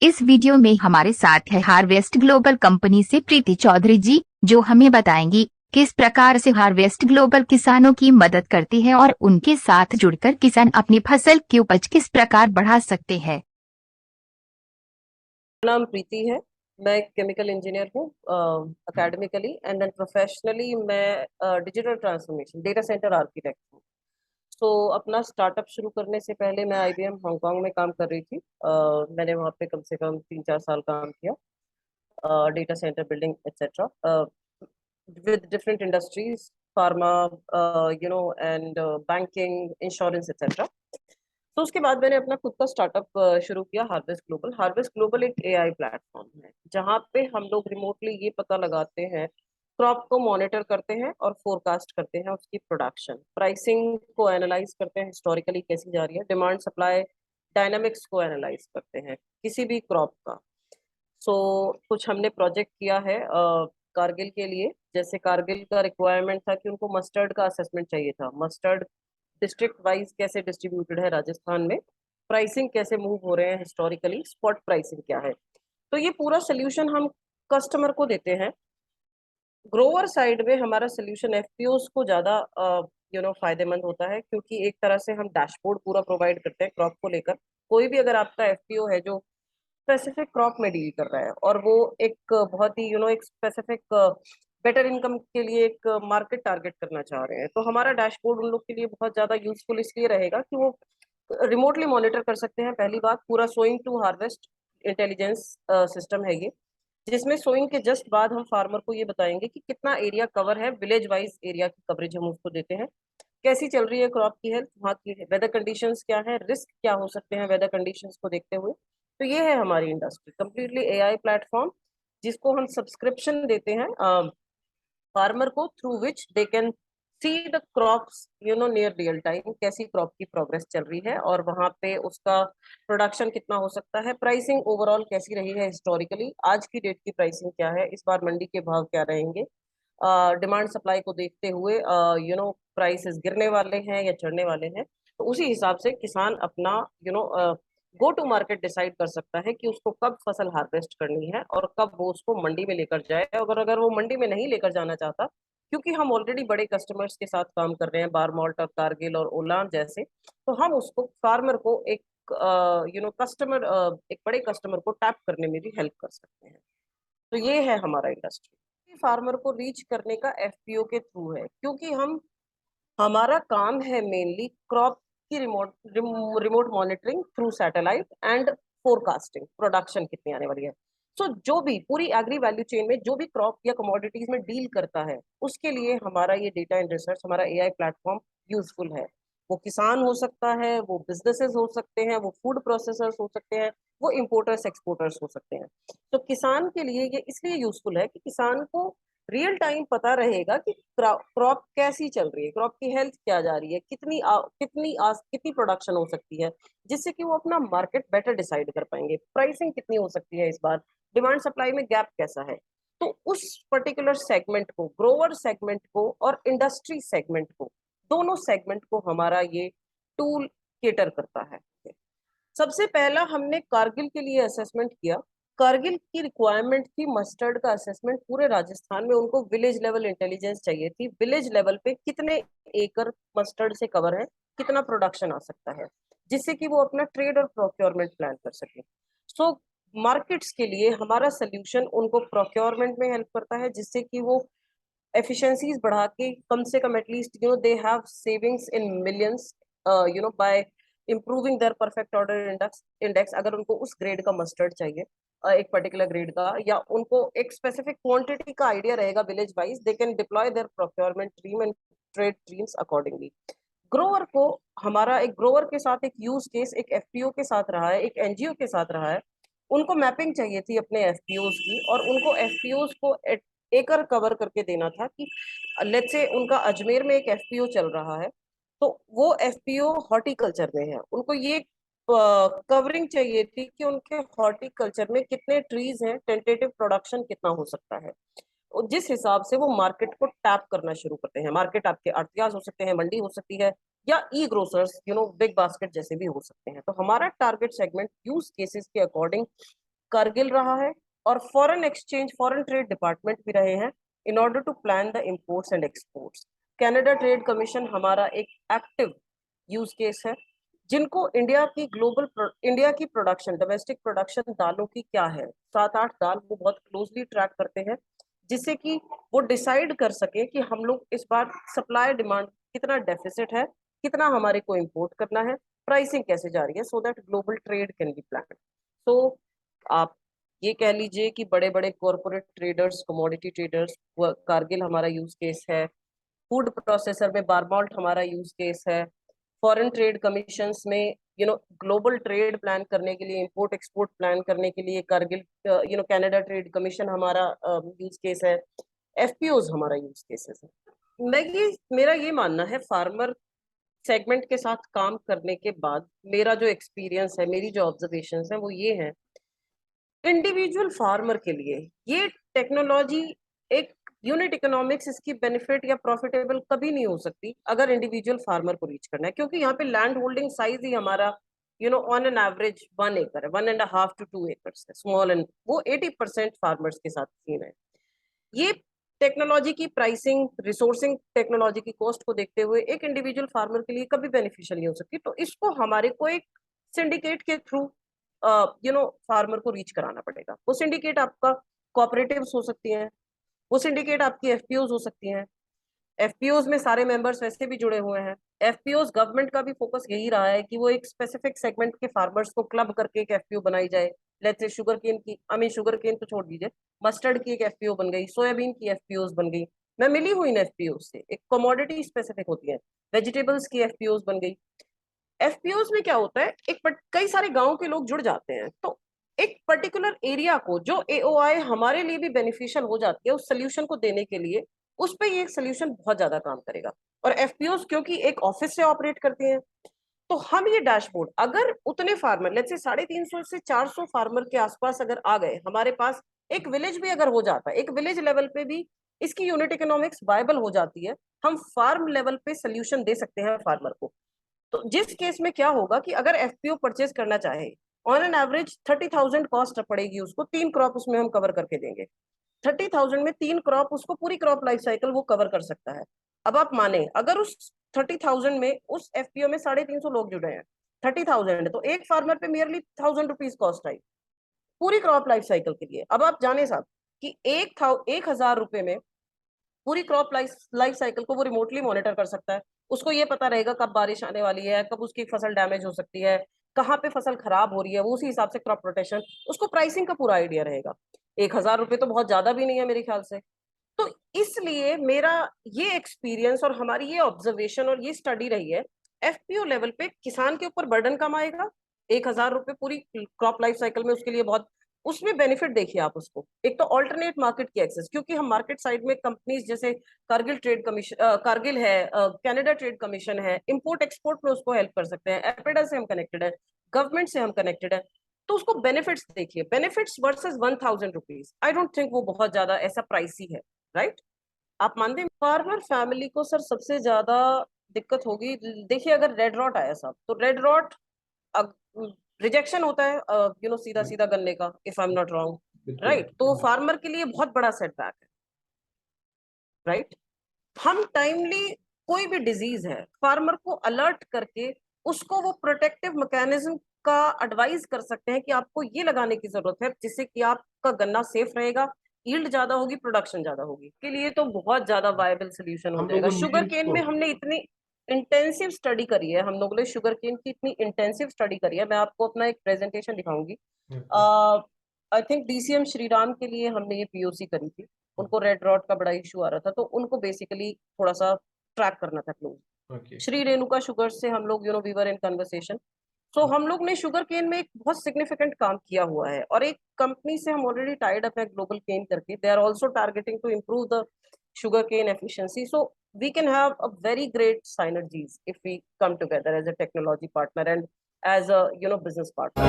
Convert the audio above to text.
इस वीडियो में हमारे साथ है हार्वेस्ट ग्लोबल कंपनी से प्रीति चौधरी जी, जो हमें बताएंगी किस प्रकार से हार्वेस्ट ग्लोबल किसानों की मदद करती है और उनके साथ जुड़कर किसान अपनी फसल की उपज किस प्रकार बढ़ा सकते हैं। नाम प्रीति है। मैं केमिकल इंजीनियर हूँ एकेडमिकली एंड देन प्रोफेशनली मैं digital transformation data centre architect हूँ। तो अपना स्टार्टअप शुरू करने से पहले मैं आईबीएम हांगकांग में काम कर रही थी। मैंने वहाँ पे कम से कम 3-4 साल काम किया, data centre building etcetera with different industries, pharma, and banking, insurance, etc. तो उसके बाद मैंने अपना खुद का स्टार्टअप शुरू किया, हार्वेस्ट ग्लोबल। हार्वेस्ट ग्लोबल एक एआई प्लेटफॉर्म है जहाँ पे हम लोग रिमोटली ये पता लगाते हैं, क्रॉप को मॉनिटर करते हैं और फोरकास्ट करते हैं उसकी प्रोडक्शन, प्राइसिंग को एनालाइज करते हैं, हिस्टोरिकली कैसी जा रही है, डिमांड सप्लाई डायनामिक्स को एनालाइज करते हैं किसी भी क्रॉप का। सो कुछ हमने प्रोजेक्ट किया है कारगिल के लिए। जैसे कारगिल का रिक्वायरमेंट था कि उनको मस्टर्ड का असेसमेंट चाहिए था, मस्टर्ड डिस्ट्रिक्ट वाइज कैसे डिस्ट्रीब्यूटेड है राजस्थान में, प्राइसिंग कैसे मूव हो रहे हैं, हिस्टोरिकली स्पॉट प्राइसिंग क्या है। तो ये पूरा सोल्यूशन हम कस्टमर को देते हैं। ग्रोवर साइड में हमारा सोल्यूशन एफपीओस को ज्यादा फायदेमंद होता है, क्योंकि एक तरह से हम डैशबोर्ड पूरा प्रोवाइड करते हैं क्रॉप को लेकर। कोई भी अगर आपका एफपीओ है जो स्पेसिफिक क्रॉप में डील कर रहा है और वो एक बहुत ही एक स्पेसिफिक बेटर इनकम के लिए एक मार्केट टारगेट करना चाह रहे हैं, तो हमारा डैशबोर्ड उन लोग के लिए बहुत ज्यादा यूजफुल इसलिए रहेगा कि वो रिमोटली मॉनिटर कर सकते हैं। पहली बात, पूरा sowing to harvest intelligence system है ये, जिसमें सोइंग के जस्ट बाद हम फार्मर को ये बताएंगे कि कितना एरिया कवर है, विलेज वाइज एरिया की कवरेज हम उसको देते हैं, कैसी चल रही है क्रॉप की हेल्थ, वहाँ की वेदर कंडीशंस क्या है, रिस्क क्या हो सकते हैं वेदर कंडीशंस को देखते हुए। तो ये है हमारी इंडस्ट्री, कंप्लीटली एआई प्लेटफॉर्म, जिसको हम सब्सक्रिप्शन देते हैं फार्मर को, through which they can see the crops near real time, कैसी क्रॉप की प्रोग्रेस चल रही है और वहां पे उसका प्रोडक्शन कितना हो सकता है, प्राइसिंग ओवरऑल कैसी रही है हिस्टोरिकली, आज की डेट की प्राइसिंग क्या है, इस बार मंडी के भाव क्या रहेंगे, डिमांड सप्लाई को देखते हुए प्राइसेस गिरने वाले हैं या चढ़ने वाले हैं। तो उसी हिसाब से किसान अपना गो टू मार्केट डिसाइड कर सकता है कि उसको कब फसल हार्वेस्ट करनी है और कब वो उसको मंडी में लेकर जाए। अगर अगर वो मंडी में नहीं लेकर जाना चाहता, क्योंकि हम ऑलरेडी बड़े कस्टमर्स के साथ काम कर रहे हैं, बारमॉल्ट और कारगिल और ओलान जैसे, तो हम उसको फार्मर को एक कस्टमर एक बड़े कस्टमर को टैप करने में भी हेल्प कर सकते हैं। तो ये है हमारा इंडस्ट्री, फार्मर को रीच करने का एफपीओ के थ्रू है, क्योंकि हम हमारा काम है मेनली क्रॉप की remote monitoring through satellite and forecasting, production कितनी आने वाली है। सो जो भी पूरी एग्री वैल्यू चेन में जो भी क्रॉप या कमोडिटीज में डील करता है, उसके लिए हमारा ये डेटा एंड रिसर्च, हमारा एआई प्लेटफॉर्म यूजफुल है। वो किसान हो सकता है, वो बिजनेसेस हो सकते हैं, वो फूड प्रोसेसर्स हो सकते हैं, वो इम्पोर्टर्स एक्सपोर्टर्स हो सकते हैं। तो किसान के लिए ये इसलिए यूजफुल है कि किसान को रियल टाइम पता रहेगा कि क्रॉप कैसी चल रही है, क्रॉप की हेल्थ क्या जा रही है, कितनी प्रोडक्शन हो सकती है, जिससे कि वो अपना मार्केट बेटर डिसाइड कर पाएंगे, प्राइसिंग कितनी हो सकती है इस बार, डिमांड सप्लाई में गैप कैसा है। तो उस पर्टिकुलर सेगमेंट को, ग्रोवर सेगमेंट को और इंडस्ट्री सेगमेंट को, दोनों सेगमेंट को हमारा ये टूल केटर करता है। सबसे पहला हमने कारगिल के लिए असेसमेंट किया। कारगिल की रिक्वायरमेंट थी मस्टर्ड का असेसमेंट पूरे राजस्थान में, उनको विलेज लेवल इंटेलिजेंस चाहिए थी, विलेज लेवल पे कितने एकड़ मस्टर्ड से कवर है, कितना प्रोडक्शन आ सकता है, जिससे कि वो अपना ट्रेड और प्रोक्योरमेंट प्लान कर सके। सो मार्केट्स के लिए हमारा सोल्यूशन उनको प्रोक्योरमेंट में हेल्प करता है, जिससे कि वो एफिशिएंसीज बढ़ा के कम से कम at least they have savings in millions by improving their perfect order index. अगर उनको उस ग्रेड का मस्टर्ड चाहिए, एक पर्टिकुलर ग्रेड का, या उनको एक स्पेसिफिक क्वांटिटी का आइडिया रहेगा village wise, they can deploy their procurement team and trade teams accordingly. Grower को, हमारा एक ग्रोअर के साथ एक यूज केस एक एफपीओ के साथ रहा है, एक एनजीओ के साथ रहा है। उनको मैपिंग चाहिए थी अपने एफपीओज की, और उनको एफपीओज को एकड़ कवर करके देना था कि लेट्स से उनका अजमेर में एक एफपीओ चल रहा है, तो वो एफपीओ हॉर्टिकल्चर में है, उनको ये कवरिंग चाहिए थी कि उनके हॉर्टिकल्चर में कितने ट्रीज हैं, टेंटेटिव प्रोडक्शन कितना हो सकता है। और जिस हिसाब से वो मार्केट को टैप करना शुरू करते हैं, मार्केट आपके आड़तियाज हो सकते हैं, मंडी हो सकती है, या ई ग्रोसर्स बिग बास्केट जैसे भी हो सकते हैं। तो हमारा टारगेट सेगमेंट यूज केसेस के अकॉर्डिंग कारगिल रहा है और foreign exchange foreign trade department भी रहे हैं in order to plan the imports and exports. Canada trade commission हमारा एक एक्टिव यूज केस है, जिनको इंडिया की प्रोडक्शन, डोमेस्टिक प्रोडक्शन दालों की क्या है, 7-8 दाल वो बहुत क्लोजली ट्रैक करते हैं, जिससे कि वो डिसाइड कर सके कि हम लोग इस बार सप्लाई डिमांड कितना डेफिसिट है, कितना हमारे को इंपोर्ट करना है, प्राइसिंग कैसे जा रही है, so that global trade can be plan. तो आप ये कह लीजिए कि बड़े बड़े corporate traders, commodity traders, Kargil हमारा यूज केस है, फूड प्रोसेसर में बारमॉल्ट हमारा यूज केस है, फॉरेन ट्रेड कमीशंस में ग्लोबल ट्रेड प्लान करने के लिए, इंपोर्ट एक्सपोर्ट प्लान करने के लिए कारगिल कनाडा ट्रेड कमीशन हमारा यूज केस है, एफपीओज हमारा यूज केसेस है। मेरा ये मानना है, फार्मर सेगमेंट के साथ काम करने के बाद मेरा जो एक्सपीरियंस है, मेरी जो ऑब्जर्वेशंस है वो ये है, इंडिविजुअल फार्मर के लिए ये टेक्नोलॉजी, एक यूनिट इकोनॉमिक्स इसकी बेनिफिट या प्रॉफिटेबल कभी नहीं हो सकती अगर इंडिविजुअल फार्मर को रीच करना है, क्योंकि यहाँ पे लैंड होल्डिंग साइज ही हमारा ऑन एन एवरेज 1 acre है, 1.5 to 2 acres है, स्मॉल एंड वो 80% फार्मर्स के साथ सीन है। ये टेक्नोलॉजी की प्राइसिंग, रिसोर्सिंग टेक्नोलॉजी की कॉस्ट को देखते हुए एक इंडिविजुअल फार्मर के लिए कभी बेनिफिशियल नहीं हो सकती, तो इसको हमारे को एक सिंडिकेट के थ्रू फार्मर को रीच कराना पड़ेगा। वो सिंडिकेट आपका कोऑपरेटिव्स हो सकती हैं, वो सिंडिकेट आपकी एफपीओज हो सकती हैं। एफपीओज में सारे मेंबर्स वैसे भी जुड़े हुए हैं। एफपीओज गवर्नमेंट का भी फोकस यही रहा है कि वो एक स्पेसिफिक सेगमेंट के फार्मर्स को क्लब करके एक एफपीओ बनाई जाए। लेट्स से शुगर केन की, शुगर केन तो छोड़ दीजिए, मस्टर्ड की एक एफपीओ बन गई, सोयाबीन की एफपीओज बन गई। मैं मिली हुई इन एफपीओ से, एक कमोडिटी स्पेसिफिक होती है, वेजिटेबल्स की एफपीओज बन गई। एफपीओज में क्या होता है, कई सारे गांव के लोग जुड़ जाते हैं, तो एक पर्टिकुलर एरिया को जो एओआई हमारे लिए भी बेनिफिशियल हो जाती है, उस सोल्यूशन को देने के लिए उस पर ये एक सोल्यूशन बहुत ज्यादा काम करेगा। और एफपीओज क्योंकि एक ऑफिस से ऑपरेट करते हैं, तो हम ये डैशबोर्ड अगर उतने फार्मर, लेट्स से 350 से 400 फार्मर के आसपास अगर आ गए हमारे पास, एक विलेज भी अगर हो जाता है, एक विलेज लेवल पे भी इसकी यूनिट इकोनॉमिक्स वायबल हो जाती है, हम फार्म लेवल पे सोल्यूशन दे सकते हैं फार्मर को। तो जिस केस में क्या होगा कि अगर एफपीओ परचेज करना चाहे, ऑन एन एवरेज 30,000 कॉस्ट पड़ेगी उसको, 3 क्रॉप उसमें हम कवर करके देंगे। 30,000 में 3 क्रॉप, उसको पूरी क्रॉप लाइफ साइकिल वो कवर कर सकता है। अब आप माने अगर उस 30,000 में उस एफपीओ में 350 लोग जुड़े हैं, 30,000 तो एक फार्मर पे नियरली 1,000 रुपीज कॉस्ट आई पूरी क्रॉप लाइफ साइकिल के लिए। अब आप जाने साहब कि 1,000 रुपए में पूरी क्रॉप लाइफ साइकिल को वो रिमोटली मॉनिटर कर सकता है। उसको ये पता रहेगा कब बारिश आने वाली है, कब उसकी फसल डैमेज हो सकती है, कहाँ पे फसल खराब हो रही है, वो उसी हिसाब से क्रॉप प्रोटेक्शन, उसको प्राइसिंग का पूरा आइडिया रहेगा। 1,000 रुपए तो बहुत ज्यादा भी नहीं है मेरे ख्याल से। तो इसलिए मेरा ये एक्सपीरियंस और हमारी ये ऑब्जर्वेशन और ये स्टडी रही है, एफपीओ लेवल पे किसान के ऊपर बर्डन कम आएगा। 1,000 रुपए पूरी क्रॉप लाइफ साइकिल में उसके लिए बहुत, उसमें बेनिफिट देखिए आप उसको। एक तो ऑल्टरनेट मार्केट की एक्सेस, क्योंकि हम मार्केट साइड में कंपनीज जैसे कारगिल ट्रेड कमीशन, कारगिल है, कनाडा ट्रेड कमीशन है, इंपोर्ट एक्सपोर्ट में उसको हेल्प कर सकते हैं, एपेडा से हम कनेक्टेड है, गवर्नमेंट से हम कनेक्टेड है। तो उसको बेनिफिट्स देखिए, benefits versus 1,000 rupees, I don't think वो बहुत ज्यादा ऐसा प्राइसी है, राइट? आप मानते हैं फार्मर फैमिली को सर सबसे ज्यादा दिक्कत होगी? देखिए अगर रेड रॉट आया साहब, तो रेड रॉट रिजेक्शन होता है सीधा सीधा गन्ने का, if I am not wrong, right? तो फार्मर के लिए बहुत बड़ा सेटबैक है, राइट? हम टाइमली कोई भी डिजीज है, फार्मर को अलर्ट करके उसको वो प्रोटेक्टिव मैकेनिज्म का एडवाइस कर सकते हैं कि आपको ये लगाने की जरूरत है, जिससे कि आपका गन्ना सेफ रहेगा, यील्ड ज्यादा होगी, प्रोडक्शन ज्यादा होगी। के लिए तो बहुत ज्यादा वायबल सोल्यूशन हो जाएगा। शुगर केन में हमने इतनी इंटेंसिव स्टडी करी है, हम लोगों ने शुगर केन की इतनी इंटेंसिव स्टडी करी है, मैं आपको अपना एक प्रेजेंटेशन दिखाऊंगी। आई थिंक डीसीएम श्रीराम के लिए हमने ये पीओसी करी थी, उनको रेड रॉट का बड़ा इशू आ रहा था, तो उनको बेसिकली थोड़ा सा ट्रैक करना था क्लोज। श्री रेणुका शुगर से हम लोग वी वर इन कन्वर्सेशन। सो हम लोग ने शुगर केन में एक बहुत सिग्निफिकेंट काम किया हुआ है, और एक कंपनी से हम ऑलरेडी टाइड अप है ग्लोबल केन करके, they are also targeting to improve the sugar cane efficiency. So we can have a very great synergies if we come together as a technology partner and as a business partner.